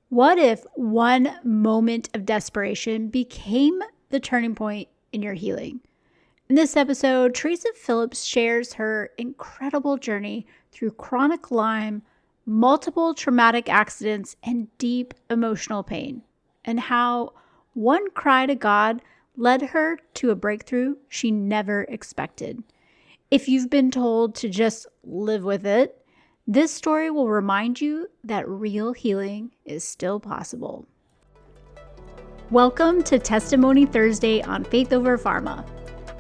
What if one moment of desperation became the turning point in your healing? In this episode, Teresa Philips shares her incredible journey through chronic Lyme, multiple traumatic accidents, and deep emotional pain, and how one cry to God led her to a breakthrough she never expected. If you've been told to just live with it, this story will remind you that real healing is still possible. Welcome to Testimony Thursday on Faith Over Pharma.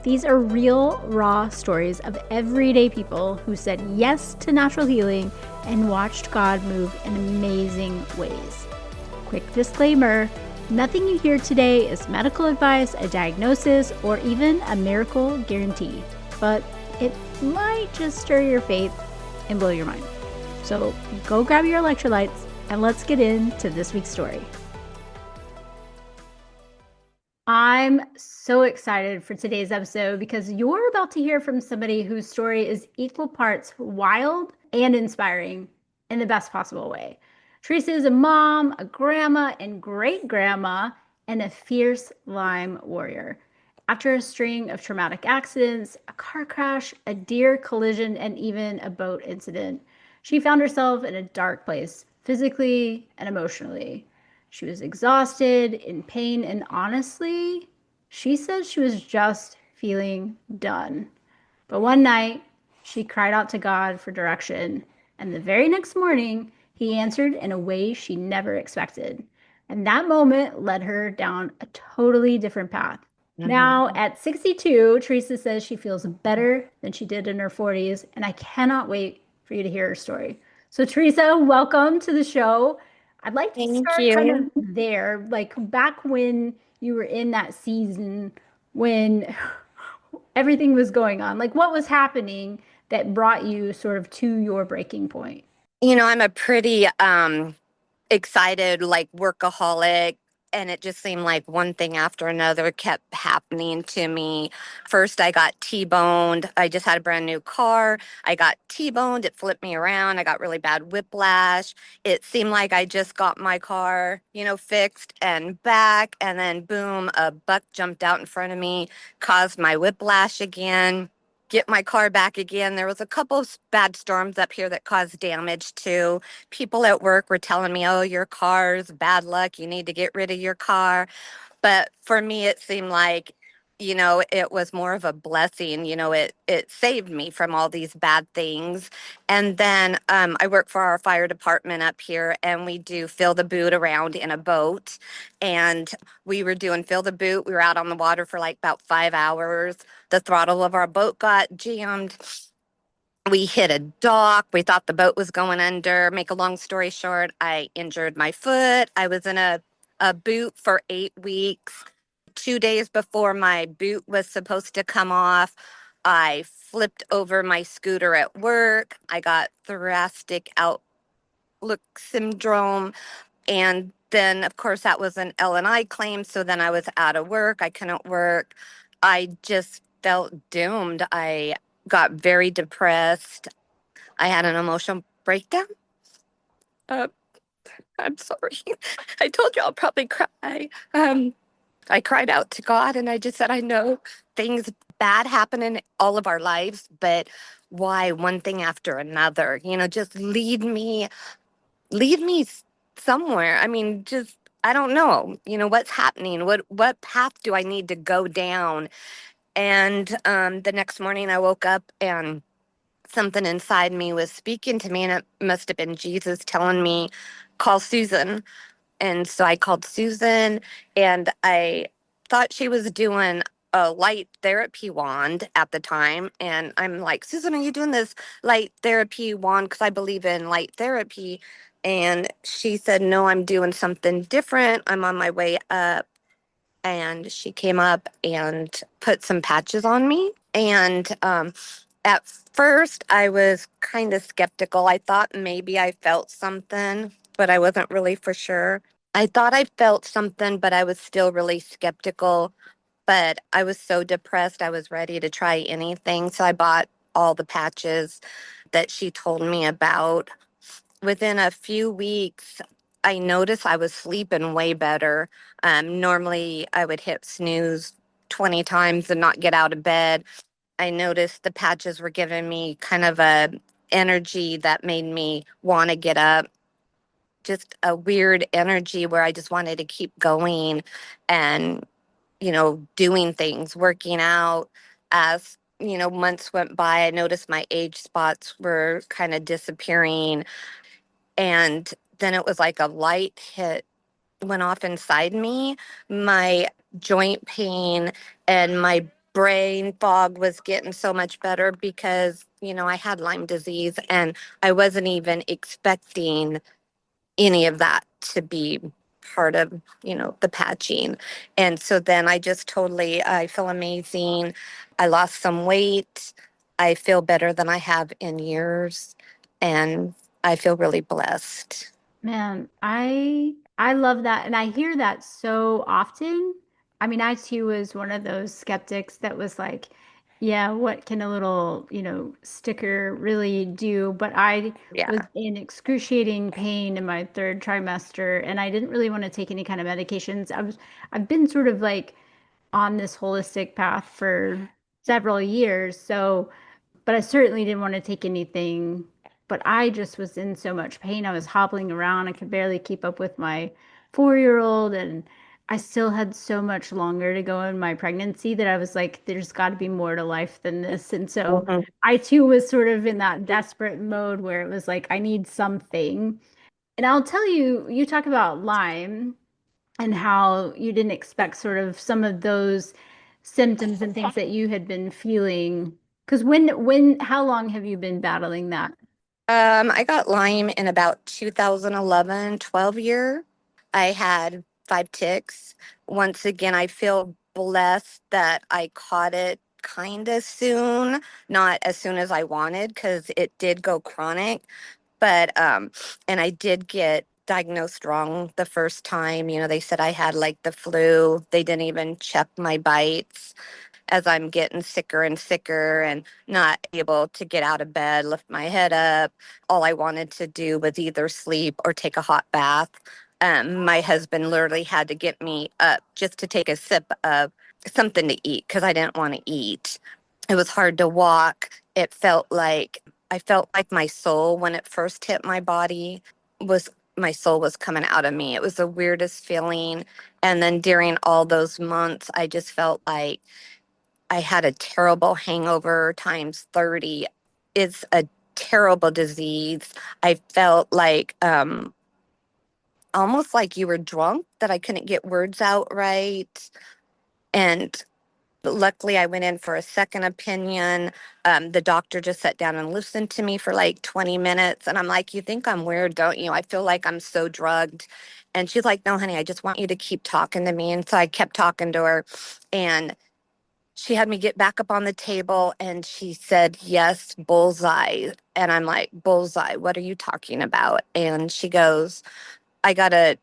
These are real, raw stories of everyday people who said yes to natural healing and watched God move in amazing ways. Quick disclaimer, nothing you hear today is medical advice, a diagnosis, or even a miracle guarantee, but it might just stir your faith and blow your mind. So go grab your electrolytes and let's get into this week's story. I'm so excited for today's episode because you're about to hear from somebody whose story is equal parts wild and inspiring in the best possible way. Teresa is a mom, a grandma, and great-grandma, and a fierce Lyme warrior. After a string of traumatic accidents, a car crash, a deer collision, and even a boat incident, she found herself in a dark place, physically and emotionally. She was exhausted, in pain, and honestly, she said she was just feeling done. But one night, she cried out to God for direction, and the very next morning, he answered in a way she never expected. And that moment led her down a totally different path. Now, at 62, Teresa says she feels better than she did in her 40s, and I cannot wait for you to hear her story. So, Teresa, welcome to the show. I'd like to Thank start kind of you. there, like back when you were in that season when everything was going on. Like, what was happening that brought you sort of to your breaking point? I'm a pretty excited, like workaholic, and it just seemed like one thing after another kept happening to me. First, I got T-boned. I just had a brand new car. I got T-boned. It flipped me around. I got really bad whiplash. It seemed like I just got my car, fixed and back, and then boom, a buck jumped out in front of me, caused my whiplash again. Get my car back again. There was a couple of bad storms up here that caused damage too. People at work were telling me, oh, your car's bad luck. You need to get rid of your car. But for me, it seemed like, it was more of a blessing. It saved me from all these bad things. And then I work for our fire department up here, and we do fill the boot around in a boat. And we were doing fill the boot. We were out on the water for like about 5 hours. The throttle of our boat got jammed. We hit a dock. We thought the boat was going under. Make a long story short, I injured my foot. I was in a boot for 8 weeks. 2 days before my boot was supposed to come off, I flipped over my scooter at work. I got thoracic outlook syndrome. And then, of course, that was an L&I claim. So then I was out of work. I couldn't work. I just felt doomed. I got very depressed. I had an emotional breakdown. Uh, I'm sorry. I told you I'll probably cry. I cried out to God and I just said, I know things bad happen in all of our lives, but why one thing after another? Just lead me somewhere. I mean, just I don't know. What's happening? What path do I need to go down? And the next morning I woke up and something inside me was speaking to me, and it must have been Jesus telling me, call Susan. And so I called Susan, and I thought she was doing a light therapy wand at the time. And I'm like, Susan, are you doing this light therapy wand? Because I believe in light therapy. And she said, no, I'm doing something different. I'm on my way up. And she came up and put some patches on me. And at first, I was kind of skeptical. I thought maybe I felt something, but I wasn't really for sure. I thought I felt something, but I was still really skeptical. But I was so depressed, I was ready to try anything. So I bought all the patches that she told me about. Within a few weeks, I noticed I was sleeping way better. Normally, I would hit snooze 20 times and not get out of bed. I noticed the patches were giving me kind of a energy that made me want to get up, just a weird energy where I just wanted to keep going and, doing things, working out. As, months went by, I noticed my age spots were kind of disappearing. And then it was like a light hit went off inside me. My joint pain and my brain fog was getting so much better because, I had Lyme disease and I wasn't even expecting any of that to be part of, the patching. And so then I feel amazing. I lost some weight. I feel better than I have in years. And I feel really blessed. Man, I love that and I hear that so often. I mean, I too was one of those skeptics that was like, yeah, what can a little, sticker really do? But I was Yeah. in excruciating pain in my third trimester and I didn't really want to take any kind of medications. I've been sort of like on this holistic path for several years. So but I certainly didn't want to take anything. But I just was in so much pain. I was hobbling around. I could barely keep up with my 4-year-old. And I still had so much longer to go in my pregnancy that I was like, there's got to be more to life than this. And so Mhm. I too was sort of in that desperate mode where it was like, I need something. And I'll tell you, you talk about Lyme and how you didn't expect sort of some of those symptoms and things that you had been feeling. Because how long have you been battling that? I got Lyme in about 2011, 12 year. I had 5 ticks. Once again, I feel blessed that I caught it kind of soon, not as soon as I wanted because it did go chronic. But, and I did get diagnosed wrong the first time. They said I had like the flu. They didn't even check my bites as I'm getting sicker and sicker and not able to get out of bed, lift my head up. All I wanted to do was either sleep or take a hot bath. My husband literally had to get me up just to take a sip of something to eat because I didn't want to eat. It was hard to walk. I felt like my soul when it first hit my body was my soul was coming out of me. It was the weirdest feeling. And then during all those months, I just felt like I had a terrible hangover times 30. It's a terrible disease. I felt like almost like you were drunk, that I couldn't get words out right. And luckily, I went in for a second opinion. The doctor just sat down and listened to me for like 20 minutes. And I'm like, you think I'm weird, don't you? I feel like I'm so drugged. And she's like, no, honey, I just want you to keep talking to me. And so I kept talking to her. And she had me get back up on the table and she said, yes, bullseye. And I'm like, bullseye, what are you talking about? And she goes, I gotta,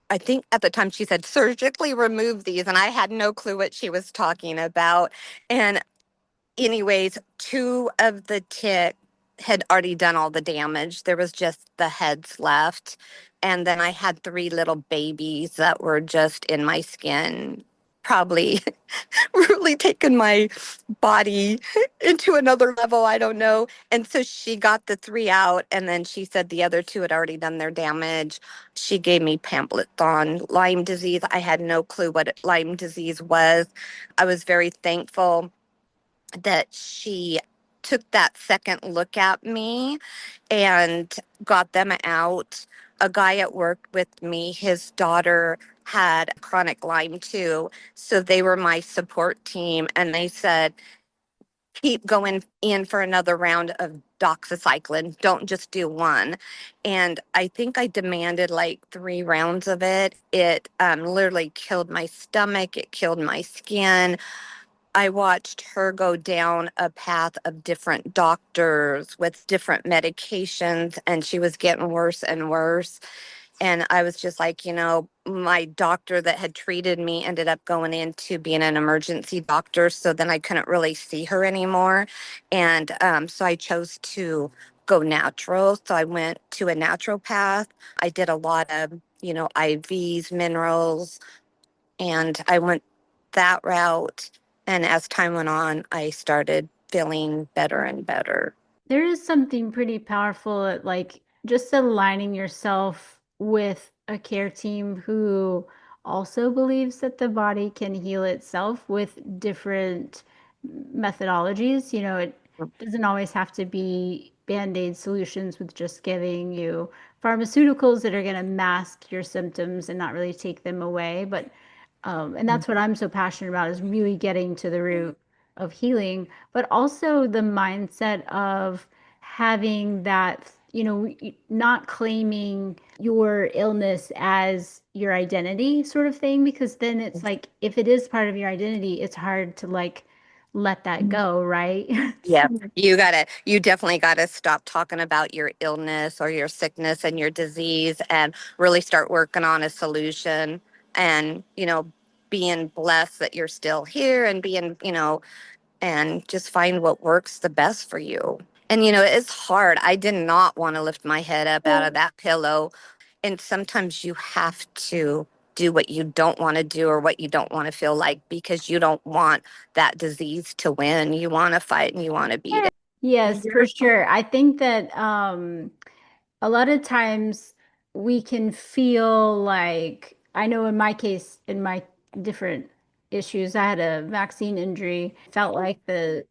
I think at the time she said, surgically remove these. And I had no clue what she was talking about. And, anyways, two of the tick had already done all the damage. There was just the heads left. And then I had three little babies that were just in my skin, probably really taken my body into another level. I don't know. And so she got the three out, and then she said the other two had already done their damage. She gave me pamphlets on Lyme disease. I had no clue what Lyme disease was. I was very thankful that she took that second look at me and got them out. A guy at work with me, his daughter had chronic Lyme too. So they were my support team. And they said, keep going in for another round of doxycycline. Don't just do one. And I think I demanded like 3 rounds of it. It literally killed my stomach, it killed my skin. I watched her go down a path of different doctors with different medications, and she was getting worse and worse. And I was just like, my doctor that had treated me ended up going into being an emergency doctor. So then I couldn't really see her anymore. And so I chose to go natural. So I went to a naturopath. I did a lot of, IVs, minerals, and I went that route. And as time went on, I started feeling better and better. There is something pretty powerful at like just aligning yourself with a care team who also believes that the body can heal itself with different methodologies. It doesn't always have to be band-aid solutions with just giving you pharmaceuticals that are going to mask your symptoms and not really take them away. And that's what I'm so passionate about is really getting to the root of healing, but also the mindset of having that, not claiming your illness as your identity sort of thing, because then it's like if it is part of your identity, it's hard to like let that go, right? Yeah, you definitely gotta stop talking about your illness or your sickness and your disease and really start working on a solution and, being blessed that you're still here and and just find what works the best for you. And, it's hard. I did not want to lift my head up out of that pillow. And sometimes you have to do what you don't want to do or what you don't want to feel like because you don't want that disease to win. You want to fight and you want to beat it. Yes, for sure. I think that a lot of times we can feel like, I know in my case, in my different issues, I had a vaccine injury. Felt like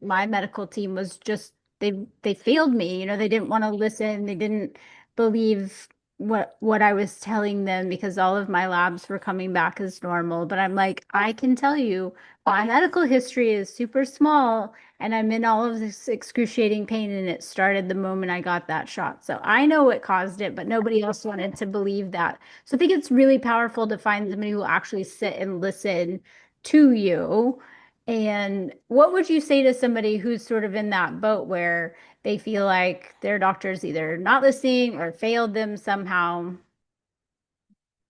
my medical team was just they failed me. They didn't want to listen. They didn't believe what I was telling them because all of my labs were coming back as normal. But I'm like, I can tell you, my medical history is super small and I'm in all of this excruciating pain, and it started the moment I got that shot. So I know what caused it, but nobody else wanted to believe that. So I think it's really powerful to find somebody who will actually sit and listen to you. And what would you say to somebody who's sort of in that boat where they feel like their doctor's either not listening or failed them somehow?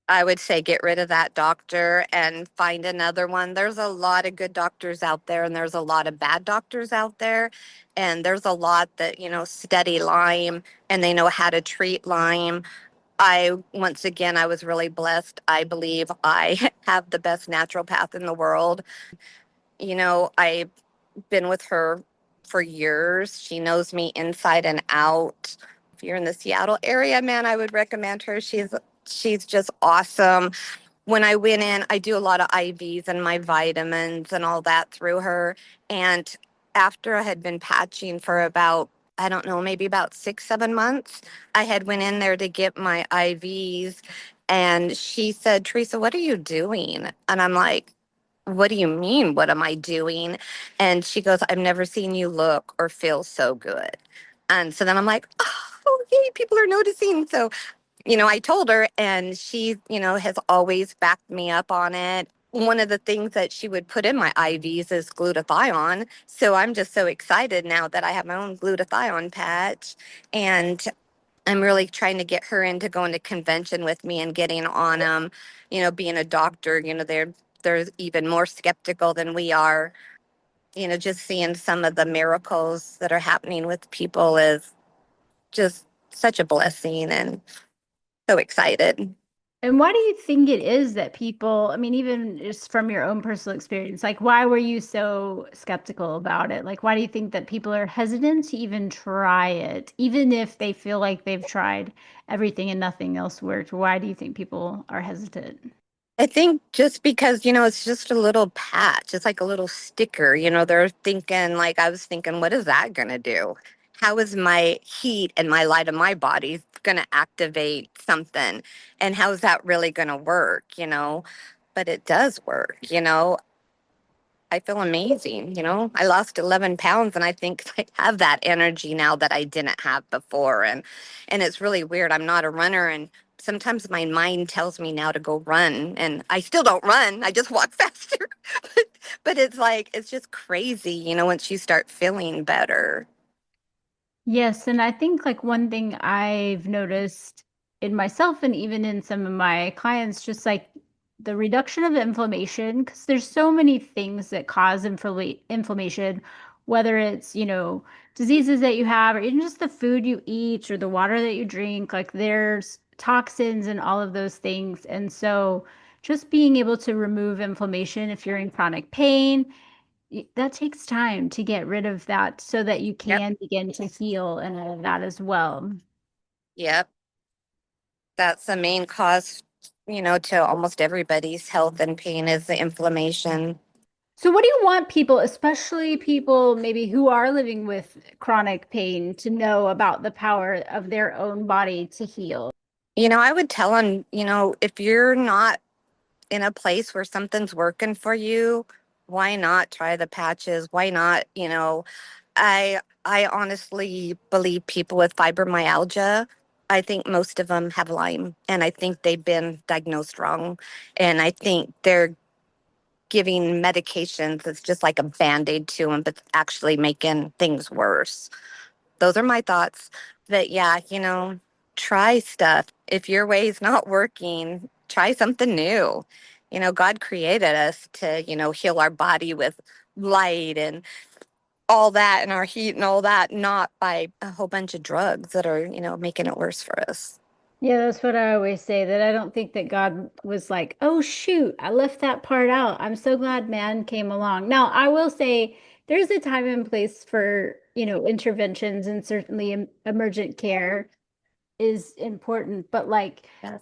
I would say get rid of that doctor and find another one. There's a lot of good doctors out there, and there's a lot of bad doctors out there. And there's a lot that, study Lyme and they know how to treat Lyme. Once again, I was really blessed. I believe I have the best naturopath in the world. I've been with her for years. She knows me inside and out. If you're in the Seattle area, man, I would recommend her. She's just awesome. When I went in, I do a lot of IVs and my vitamins and all that through her. And after I had been patching for about, I don't know, maybe about 6, 7 months, I had went in there to get my IVs, and she said, Teresa, what are you doing? And I'm like, what do you mean? What am I doing? And she goes, I've never seen you look or feel so good. And so then I'm like, oh, yay, people are noticing. So I told her, and she, has always backed me up on it. One of the things that she would put in my IVs is glutathione. So I'm just so excited now that I have my own glutathione patch. And I'm really trying to get her into going to convention with me and getting on them. Being a doctor, they're even more skeptical than we are. Just seeing some of the miracles that are happening with people is just such a blessing, and so excited. And why do you think it is that people, I mean, even just from your own personal experience, like why were you so skeptical about it? Like, why do you think that people are hesitant to even try it, even if they feel like they've tried everything and nothing else worked? Why do you think people are hesitant? I think just because, it's just a little patch. It's like a little sticker. They're thinking, like, I was thinking, what is that going to do? How is my heat and my light of my body going to activate something? And how is that really going to work? But it does work. I feel amazing. I lost 11 pounds, and I think I have that energy now that I didn't have before. And it's really weird. I'm not a runner, and sometimes my mind tells me now to go run, and I still don't run. I just walk faster. but it's like it's just crazy, once you start feeling better. Yes, and I think like one thing I've noticed in myself and even in some of my clients, just like the reduction of inflammation, because there's so many things that cause inflammation. whether it's, diseases that you have, or even just the food you eat or the water that you drink. Like there's toxins and all of those things. And so just being able to remove inflammation if you're in chronic pain, that takes time to get rid of that so that you Yep. can begin to heal and all of that as well. Yep. That's the main cause, to almost everybody's health and pain is the inflammation. So, what do you want people, especially people maybe who are living with chronic pain, to know about the power of their own body to heal? I would tell them, if you're not in a place where something's working for you, why not try the patches? Why not, I honestly believe people with fibromyalgia, I think most of them have Lyme, and I think they've been diagnosed wrong. And I think they're giving medications that's just like a band-aid to them, but actually making things worse. Those are my thoughts. But yeah, try stuff. If your way is not working, try something new. God created us to, heal our body with light and all that and our heat and all that, not by a whole bunch of drugs that are, making it worse for us. Yeah, that's what I always say, that I don't think that God was like, oh, shoot, I left that part out. I'm so glad man came along. Now, I will say there's a time and place for, interventions, and certainly emergent care is important. But like, Yes.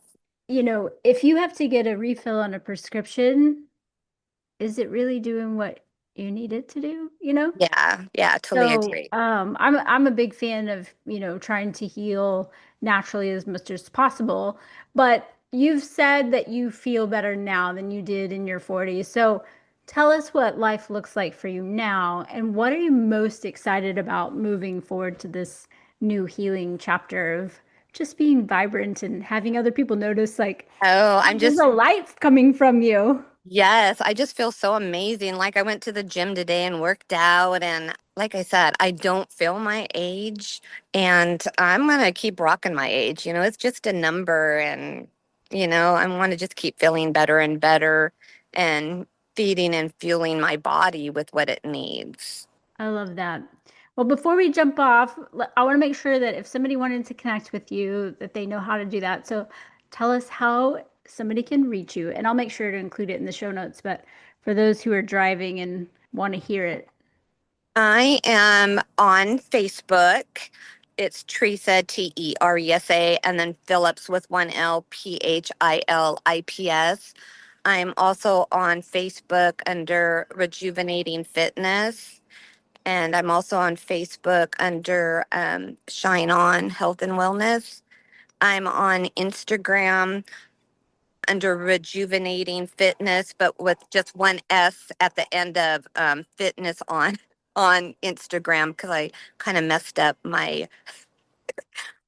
if you have to get a refill on a prescription, is it really doing what you need it to do, Yeah. Yeah. Totally So, agree. I'm a big fan of, trying to heal naturally as much as possible. But you've said that you feel better now than you did in your 40s. So tell us what life looks like for you now, and what are you most excited about moving forward to this new healing chapter of just being vibrant and having other people notice, like, Oh, "Oh, there's a light coming from you." yes, I just feel so amazing. Like I went to the gym today and worked out. And like I said, I don't feel my age. And I'm going to keep rocking my age. It's just a number. And, I want to just keep feeling better and better and feeding and fueling my body with what it needs. I love that. Well, before we jump off, I want to make sure that if somebody wanted to connect with you, that they know how to do that. So tell us how somebody can reach you, and I'll make sure to include it in the show notes. But for those who are driving and want to hear it, I am on Facebook. It's Teresa, Teresa, and then Phillips with one L, Philips. I'm also on Facebook under Rejuvenating Fitness. And I'm also on Facebook under Shine On Health and Wellness. I'm on Instagram under Rejuvenating Fitness, but with just one S at the end of fitness on Instagram because I kind of messed up my.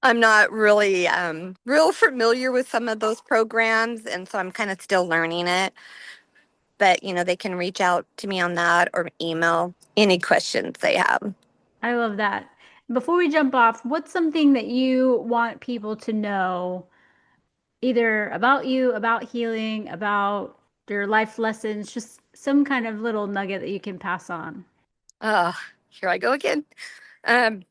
I'm not really real familiar with some of those programs, and so I'm kind of still learning it. But they can reach out to me on that or email any questions they have. I love that. Before we jump off, what's something that you want people to know, either about you, about healing, about your life lessons, just some kind of little nugget that you can pass on? Uh, Here I go again. Um,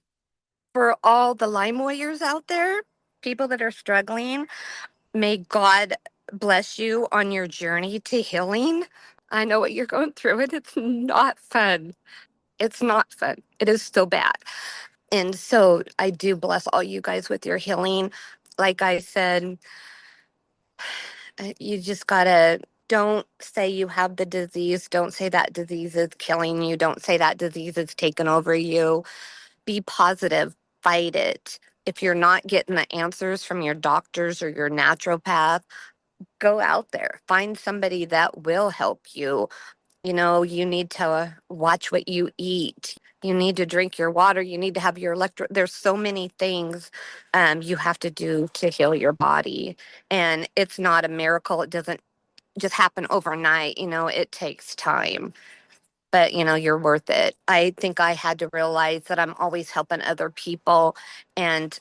for all the Lyme warriors out there, people that are struggling, may God bless you on your journey to healing. I know what you're going through, and it's not fun. It's not fun. It is so bad. And so I do bless all you guys with your healing. Like I said, you just gotta don't say you have the disease. Don't say that disease is killing you. Don't say that disease is taking over you. Be positive, fight it. If you're not getting the answers from your doctors or your naturopath, go out there, find somebody that will help you. You need to watch what you eat. You need to drink your water. You need to have your There's so many things you have to do to heal your body. And it's not a miracle. It doesn't just happen overnight. It takes time. But, you're worth it. I think I had to realize that I'm always helping other people. And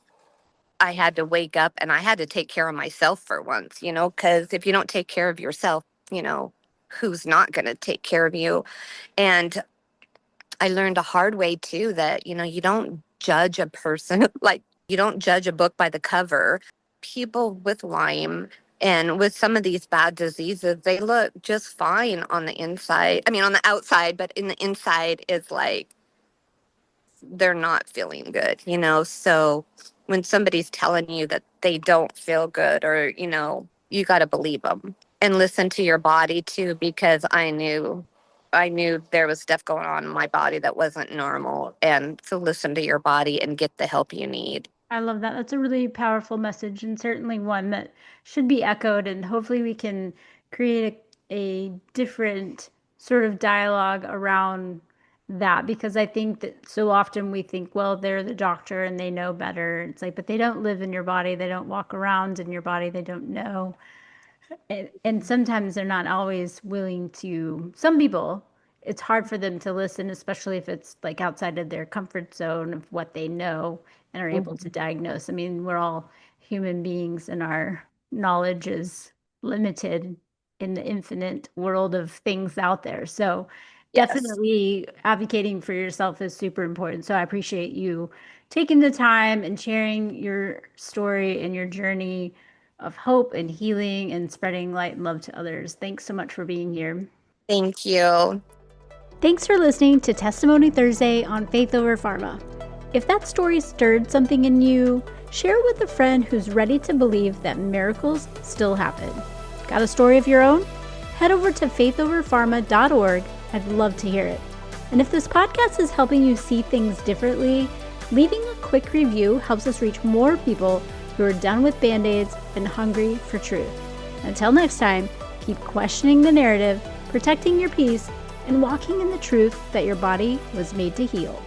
I had to wake up and I had to take care of myself for once, because if you don't take care of yourself, who's not going to take care of you? And I learned a hard way too that, you don't judge a person like you don't judge a book by the cover. People with Lyme and with some of these bad diseases, they look just fine on the inside. I mean, on the outside, but in the inside is like they're not feeling good. So when somebody's telling you that they don't feel good or, you got to believe them and listen to your body too, because I knew there was stuff going on in my body that wasn't normal. And to listen to your body and get the help you need. I love that. That's a really powerful message and certainly one that should be echoed. And hopefully, we can create a different sort of dialogue around that because I think that so often we think, well, they're the doctor and they know better. It's like, but they don't live in your body, they don't walk around in your body, they don't know. And sometimes they're not always willing to, some people, it's hard for them to listen, especially if it's like outside of their comfort zone of what they know and are able to Mhm. diagnose. I mean, we're all human beings and our knowledge is limited in the infinite world of things out there. So Yes. definitely advocating for yourself is super important. So I appreciate you taking the time and sharing your story and your journey of hope and healing and spreading light and love to others. Thanks so much for being here. Thank you. Thanks for listening to Testimony Thursday on Faith Over Pharma. If that story stirred something in you, share it with a friend who's ready to believe that miracles still happen. Got a story of your own? Head over to faithoverpharma.org. I'd love to hear it. And if this podcast is helping you see things differently, leaving a quick review helps us reach more people who are done with band-aids and hungry for truth. Until next time, keep questioning the narrative, protecting your peace, and walking in the truth that your body was made to heal.